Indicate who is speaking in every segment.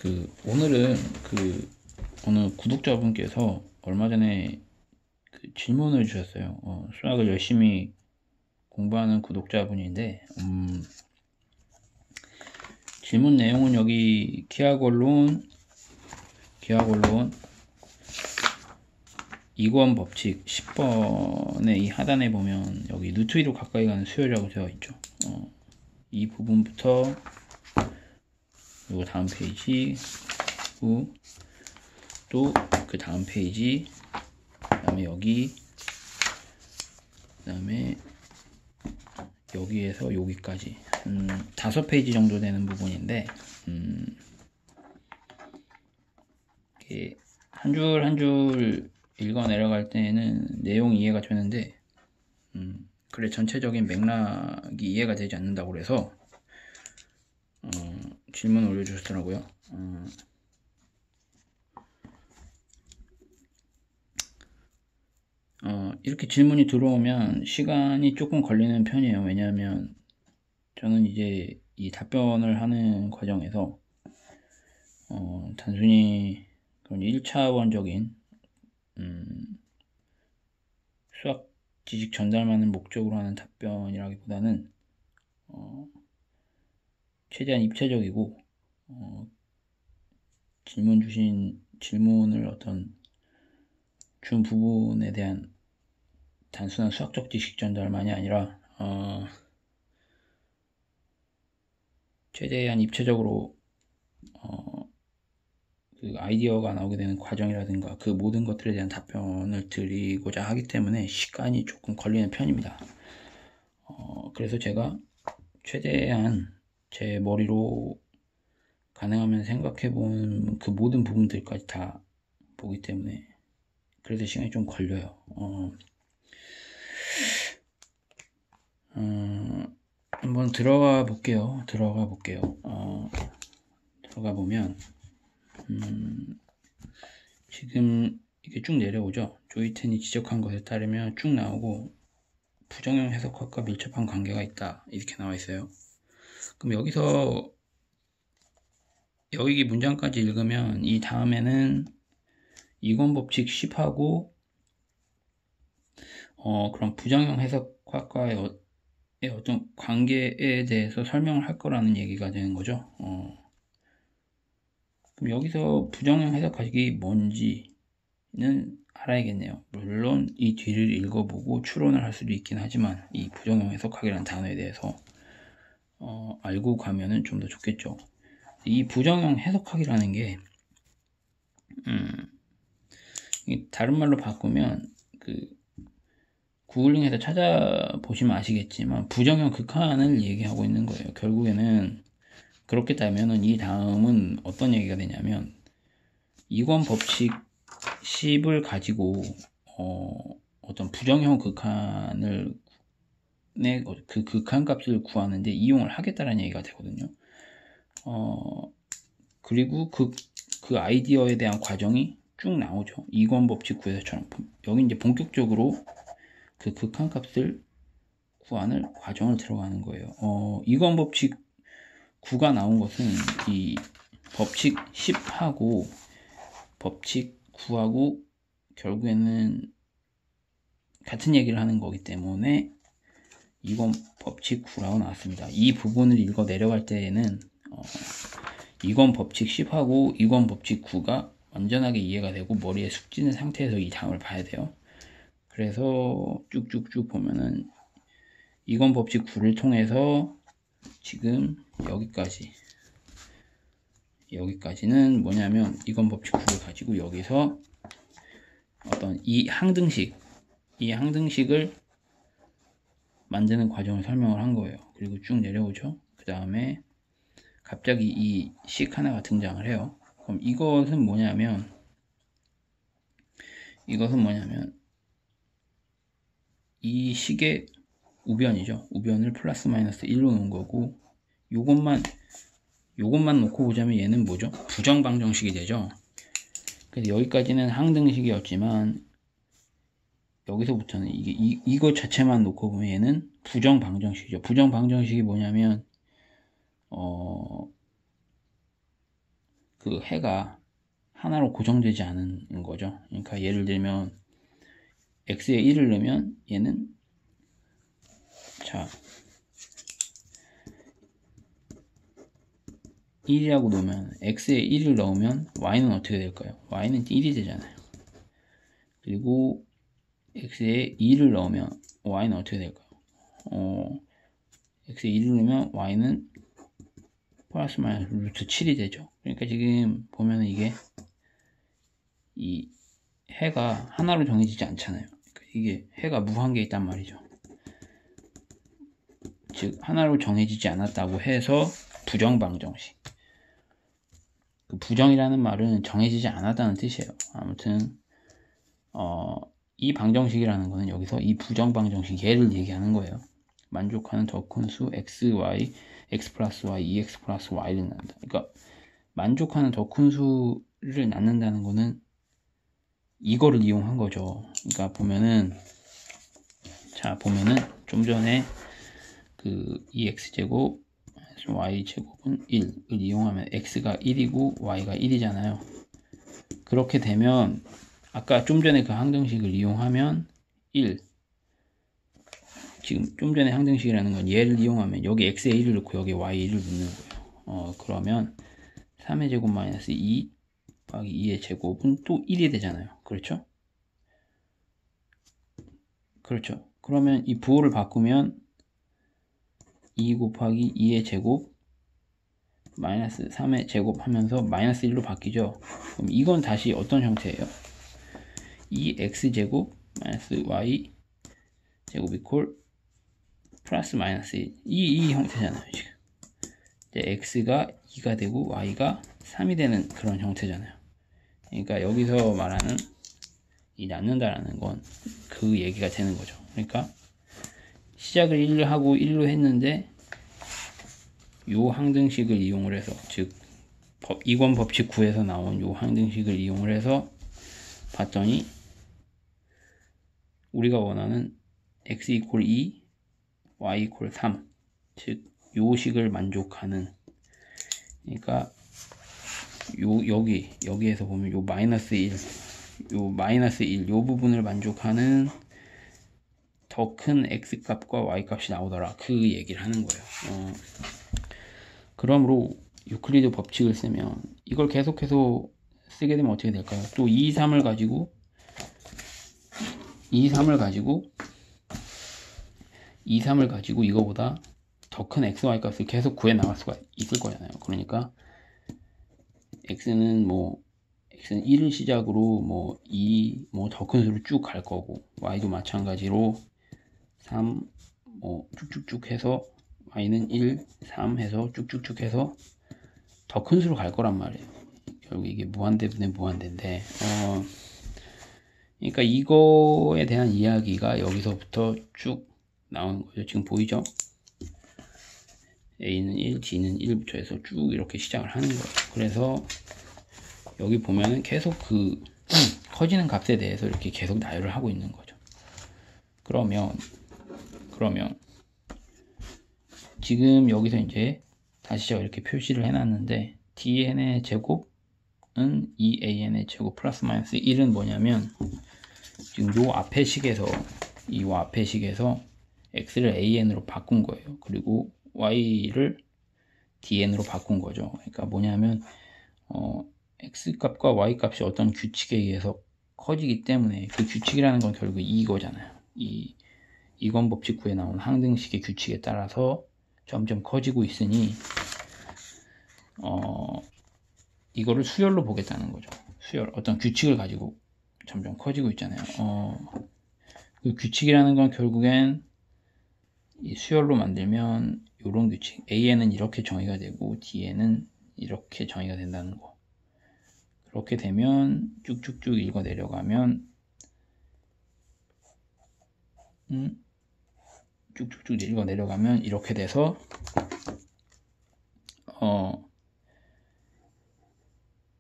Speaker 1: 오늘은 어느 구독자분께서 얼마 전에 질문을 주셨어요. 수학을 열심히 공부하는 구독자분인데, 질문 내용은 여기 기하권론 이권 법칙 10번의 이 하단에 보면 여기 루트 2로 가까이 가는 수열이라고 되어 있죠. 이 부분부터 그리고 다음 페이지 후 또 그 다음 페이지 그 다음에 여기 그 다음에 여기에서 여기까지 5페이지 정도 되는 부분인데 이렇게 한 줄 한 줄 읽어 내려갈 때는 내용 이해가 되는데 그래 전체적인 맥락이 이해가 되지 않는다고 그래서 질문을 올려주셨더라고요. 이렇게 질문이 들어오면 시간이 조금 걸리는 편이에요. 왜냐하면 저는 이제 이 답변을 하는 과정에서 단순히 그런 1차원적인 수학 지식 전달만을 목적으로 하는 답변이라기보다는 최대한 입체적이고 질문을 어떤 준 부분에 대한 단순한 수학적 지식 전달만이 아니라 최대한 입체적으로 그 아이디어가 나오게 되는 과정이라든가 그 모든 것들에 대한 답변을 드리고자 하기 때문에 시간이 조금 걸리는 편입니다. 그래서 제가 최대한 제 머리로 가능하면 생각해 본 그 모든 부분들까지 다 보기 때문에 그래서 시간이 좀 걸려요. 한번 들어가 볼게요. 들어가 보면 지금 이게 쭉 내려오죠. 조이텐이 지적한 것에 따르면 쭉 나오고 부정형 해석학과 밀접한 관계가 있다 이렇게 나와 있어요. 그럼 여기서 여기 문장까지 읽으면 이 다음에는 이권 법칙 10하고 그런 부정형 해석학과의 어떤 관계에 대해서 설명을 할 거라는 얘기가 되는 거죠. 그럼 여기서 부정형 해석학이 뭔지는 알아야겠네요. 물론 이 뒤를 읽어보고 추론을 할 수도 있긴 하지만 이 부정형 해석학이라는 단어에 대해서 알고 가면은 좀 더 좋겠죠. 이 부정형 해석학이라는 게 다른 말로 바꾸면 구글링에서 찾아보시면 아시겠지만 부정형 극한을 얘기하고 있는 거예요. 결국에는 그렇게 따면은 이 다음은 어떤 얘기가 되냐면 이권 법칙 10을 가지고 어떤 부정형 극한을 그 극한값을 구하는데 이용을 하겠다는 얘기가 되거든요. 그리고 그 아이디어에 대한 과정이 쭉 나오죠. 이권 법칙 구에서처럼 여기 이제 본격적으로 그 극한값을 구하는 과정을 들어가는 거예요. 이권 법칙 9가 나온 것은 이 법칙 10하고 법칙 9하고 결국에는 같은 얘기를 하는 거기 때문에 이권 법칙 9라고 나왔습니다. 이 부분을 읽어 내려갈 때에는 이권 법칙 10하고 이권 법칙 9가 완전하게 이해가 되고 머리에 숙지는 상태에서 이 다음을 봐야 돼요. 그래서 쭉쭉쭉 보면은 이권 법칙 9를 통해서 지금 여기까지는 뭐냐면 이권 법칙 9를 가지고 여기서 어떤 이 항등식을 만드는 과정을 설명을 한 거예요. 그리고 쭉 내려오죠. 그 다음에 갑자기 이 식 하나가 등장을 해요. 그럼 이것은 뭐냐면 이 식의 우변이죠. 우변을 플러스 마이너스 1로 놓은 거고 요것만 놓고 보자면 얘는 뭐죠? 부정방정식이 되죠. 그래서 여기까지는 항등식이었지만 여기서부터는 이거 자체만 놓고 보면 얘는 부정방정식이죠. 부정방정식이 뭐냐면 그 해가 하나로 고정되지 않은 거죠. 그러니까 예를 들면 x에 1을 넣으면 얘는 자 1이라고 놓으면 x에 1을 넣으면 y는 어떻게 될까요? y는 1이 되잖아요. 그리고 x에 2를 넣으면 y는 어떻게 될까요? x에 2를 넣으면 y는 플러스 마이너스 루트 7이 되죠. 그러니까 지금 보면은 이게 이 해가 하나로 정해지지 않잖아요. 그러니까 이게 해가 무한계에 있단 말이죠. 즉 하나로 정해지지 않았다고 해서 부정방정식. 그 부정이라는 말은 정해지지 않았다는 뜻이에요. 아무튼 이 방정식이라는 거는 여기서 이 부정방정식 얘를 얘기하는 거예요. 만족하는 더 큰 수 x, y, x 플러스 y, 2x 플러스 y를 낳는다. 그러니까 만족하는 더 큰 수를 낳는다는 거는 이거를 이용한 거죠. 그러니까 보면은 좀 전에 그 2x제곱 y제곱은 1을 이용하면 x가 1이고 y가 1이잖아요. 그렇게 되면 아까 좀 전에 그 항등식을 이용하면 1, 지금 좀 전에 항등식이라는 건 얘를 이용하면 여기 x에 1을 넣고 여기 y에 1을 넣는 거예요. 그러면 3의 제곱 마이너스 2 곱하기 2의 제곱은 또 1이 되잖아요. 그렇죠? 그렇죠. 그러면 이 부호를 바꾸면 2 곱하기 2의 제곱 마이너스 3의 제곱 하면서 마이너스 1로 바뀌죠. 그럼 이건 다시 어떤 형태예요? 2x제곱 마이너스 y 제곱 이퀄 플러스 마이너스 1. 이 형태잖아요. 지금 이제 x가 2가 되고 y가 3이 되는 그런 형태잖아요. 그러니까 여기서 말하는 이 낳는다라는 건 그 얘기가 되는 거죠. 그러니까 시작을 1로 하고 1로 했는데 요 항등식을 이용을 해서, 즉 이권 법칙 9에서 나온 요 항등식을 이용을 해서 봤더니 우리가 원하는 x 이퀄 2, y 이퀄 3, 즉 요 식을 만족하는, 그러니까 여기에서 보면 요 마이너스 1, 요 부분을 만족하는 더 큰 x 값과 y 값이 나오더라, 그 얘기를 하는 거예요. 그러므로 유클리드 법칙을 쓰면 이걸 계속해서 쓰게 되면 어떻게 될까요? 또 2, 3을 가지고 이거보다 더 큰 x, y 값을 계속 구해 나갈 수가 있을 거잖아요. 그러니까 x는 1을 시작으로 2, 더 큰 수로 쭉 갈 거고, y도 마찬가지로 3, 쭉쭉쭉 해서 y는 1, 3 해서 쭉쭉쭉 해서 더 큰 수로 갈 거란 말이에요. 결국 이게 무한대분의 무한대인데, 그러니까 이거에 대한 이야기가 여기서부터 쭉 나오는 거죠. 지금 보이죠? A는 1, D는 1부터 해서 쭉 이렇게 시작을 하는 거예요. 그래서 여기 보면은 계속 그 커지는 값에 대해서 이렇게 계속 나열을 하고 있는 거죠. 그러면 지금 여기서 이제 다시 제가 이렇게 표시를 해놨는데, dn의 제곱은 2an의 제곱 플러스 마이너스 1은 뭐냐면, 지금 요 앞에 식에서 x를 an으로 바꾼 거예요. 그리고 y를 dn으로 바꾼 거죠. 그러니까 뭐냐면 x 값과 y 값이 어떤 규칙에 의해서 커지기 때문에, 그 규칙이라는 건 결국 이거잖아요. 이건 법칙 9에 나온 항등식의 규칙에 따라서 점점 커지고 있으니 이거를 수열로 보겠다는 거죠. 수열, 어떤 규칙을 가지고 점점 커지고 있잖아요. 그 규칙이라는 건 결국엔 이 수열로 만들면 이런 규칙, A에는 이렇게 정의가 되고 D에는 이렇게 정의가 된다는 거. 그렇게 되면 쭉쭉쭉 읽어 내려가면 이렇게 돼서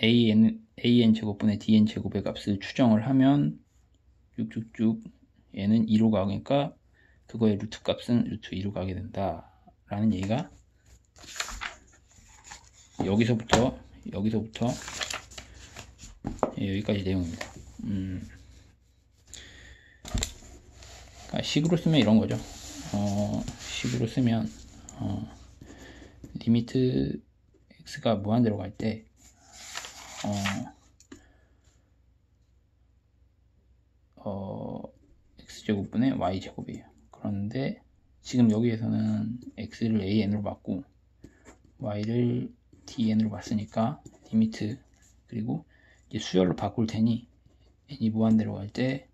Speaker 1: an 제곱분의 dn 제곱의 값을 추정을 하면 쭉쭉쭉 얘는 2로 가니까 그거의 루트 값은 루트 2로 가게 된다 라는 얘기가 여기서부터 여기서부터 여기까지 내용입니다. 그러니까 식으로 쓰면 이런 거죠. 식으로 쓰면 리미트 x가 무한대로 갈 때 x제곱분의 y제곱이에요. 그런데 지금 여기에서는 x를 an으로 받고 y를 dn으로 봤으니까 리미트 그리고 이제 수열로 바꿀 테니 n이 무한대로 갈 때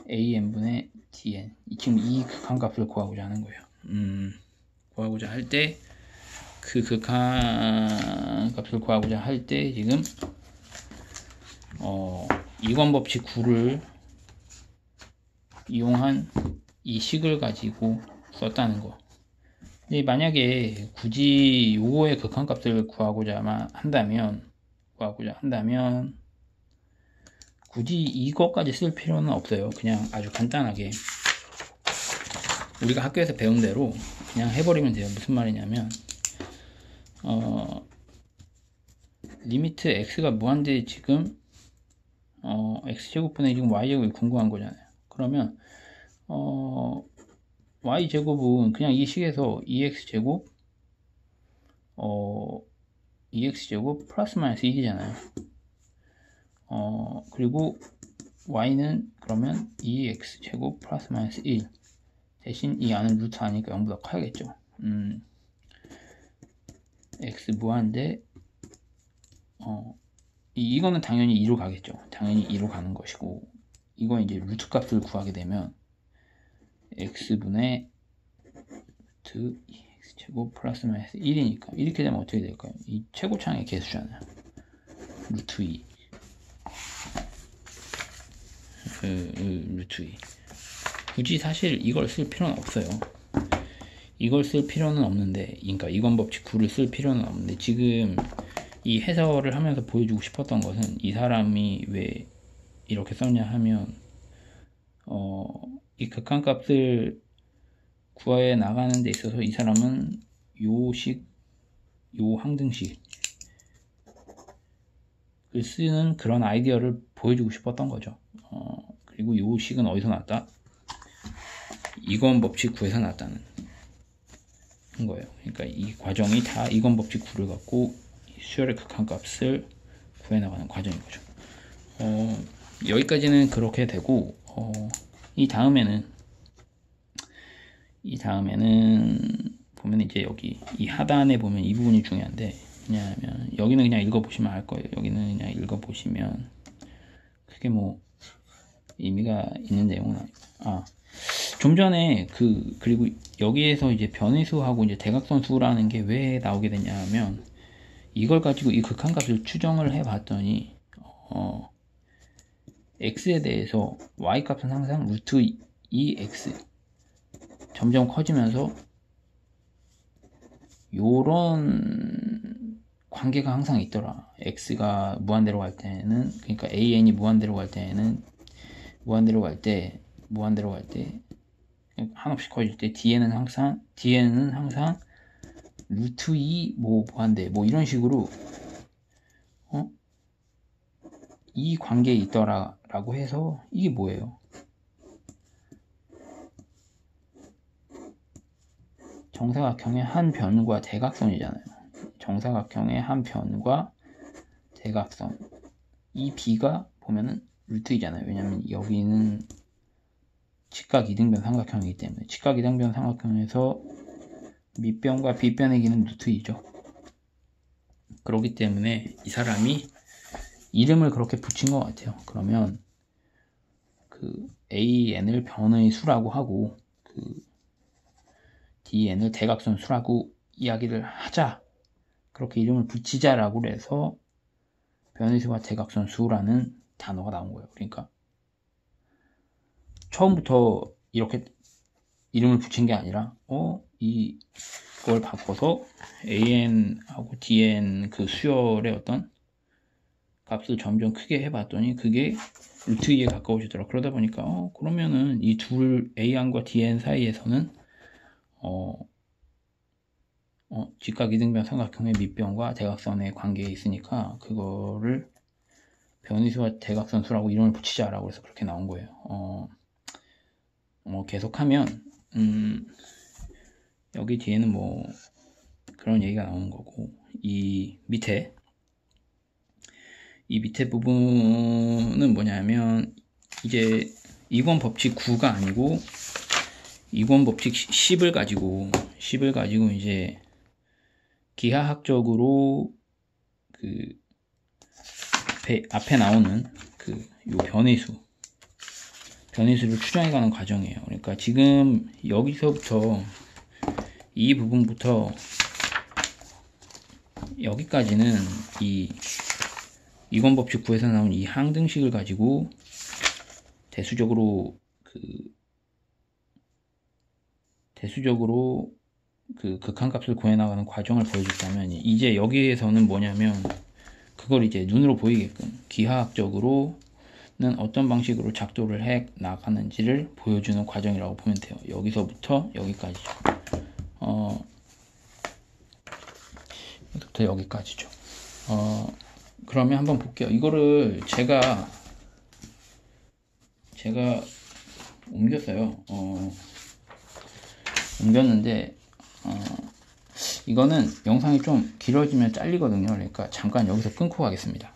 Speaker 1: an분의 dn 지금 이 극한값을 구하고자 하는 거예요. 구하고자 할 때 그 극한값을 구하고자 할 때 지금 이건 법칙 9를 이용한 이 식을 가지고 썼다는 거. 근데 만약에 굳이 요거의 극한값을 구하고자 한다면 굳이 이것까지 쓸 필요는 없어요. 그냥 아주 간단하게 우리가 학교에서 배운 대로 그냥 해버리면 돼요. 무슨 말이냐면 리미트 x가 무한대 지금 x제곱분의 지금 y제곱이 궁금한 거잖아요. 그러면 y제곱은 그냥 이 식에서 2x제곱 플러스 마이너스 1이잖아요. 그리고 y는 그러면 2x제곱 플러스 마이너스 1 대신 이 안은 루트 아니까 0보다 커야겠죠. x 무한대 이거는 당연히 2로 가겠죠. 당연히 2로 가는 것이고 이건 이제 루트 값을 구하게 되면 x분의 루트 2x제곱 플러스 마이너스 1이니까 이렇게 되면 어떻게 될까요? 이 최고창의 개수잖아요. 루트 2 루트 2 굳이 사실 이걸 쓸 필요는 없어요. 이걸 쓸 필요는 없는데 그러니까 이건 법칙 9를 쓸 필요는 없는데 지금 이 해설을 하면서 보여주고 싶었던 것은 이 사람이 왜 이렇게 썼냐 하면 이 극한값을 구해 나가는 데 있어서 이 사람은 요 항등식을 쓰는 그런 아이디어를 보여주고 싶었던 거죠. 그리고 요 식은 어디서 났다? 이건 법칙 9에서 났다는 거예요. 그러니까 이 과정이 다 이건 법칙 9를 갖고 수열의 극한값을 구해 나가는 과정인 거죠. 여기까지는 그렇게 되고 이 다음에는 보면 이제 여기 이 하단에 보면 이 부분이 중요한데 왜냐하면 여기는 그냥 읽어보시면 알 거예요. 여기는 그냥 읽어보시면 크게 뭐 의미가 있는 내용은 아니고 좀 전에 그리고 여기에서 이제 변의수하고 이제 대각선수라는 게 왜 나오게 되냐 하면 이걸 가지고 이 극한값을 추정을 해 봤더니 x에 대해서 y 값은 항상 루트 2x 점점 커지면서 요런 관계가 항상 있더라. x가 무한대로 갈 때는 그러니까 an이 무한대로 갈 때는 무한대로 갈 때 한없이 커질 때 dn은 항상 루트 2 뭐 무한대 뭐 이런 식으로 이 관계에 있더라 라고 해서 이게 뭐예요? 정사각형의 한 변과 대각선이잖아요. 정사각형의 한 변과 대각선 이 b가 보면은 루트 2잖아요. 왜냐면 여기는 직각 이등변 삼각형이기 때문에 직각 이등변 삼각형에서 밑변과 빗변의 길은 루트 2죠. 그렇기 때문에 이 사람이 이름을 그렇게 붙인 것 같아요. 그러면 그 an을 변의 수라고 하고 그 dn을 대각선 수라고 이야기를 하자, 그렇게 이름을 붙이자라고 해서 변의수와 대각선 수라는 단어가 나온 거예요. 그러니까 처음부터 이렇게 이름을 붙인 게 아니라 이걸 바꿔서 an하고 dn 그 수열의 어떤 값을 점점 크게 해봤더니 그게 루트 2에 가까워지더라. 그러다 보니까 그러면은 이 둘 a1과 dn 사이에서는 직각이등변 삼각형의 밑변과 대각선의 관계에 있으니까 그거를 변위수와 대각선수라고 이름을 붙이자라고 해서 그렇게 나온 거예요. 계속하면 여기 뒤에는 뭐 그런 얘기가 나오는 거고, 이 밑에 부분은 뭐냐면 이제 이권 법칙 9가 아니고 이권 법칙 10을 가지고 이제 기하학적으로 그 앞에 나오는 요 변위수를 추정해가는 과정이에요. 그러니까 지금 여기서부터 이 부분부터 여기까지는 이권 법칙 9에서 나온 이 항등식을 가지고 대수적으로 그 극한값을 구해나가는 과정을 보여줬다면, 이제 여기에서는 뭐냐면 그걸 이제 눈으로 보이게끔 기하학적으로는 어떤 방식으로 작도를 해 나가는지를 보여주는 과정이라고 보면 돼요. 여기서부터 여기까지죠. 여기서부터 여기까지죠. 그러면 한번 볼게요. 이거를 제가 옮겼어요. 옮겼는데 이거는 영상이 좀 길어지면 잘리거든요. 그러니까 잠깐 여기서 끊고 가겠습니다.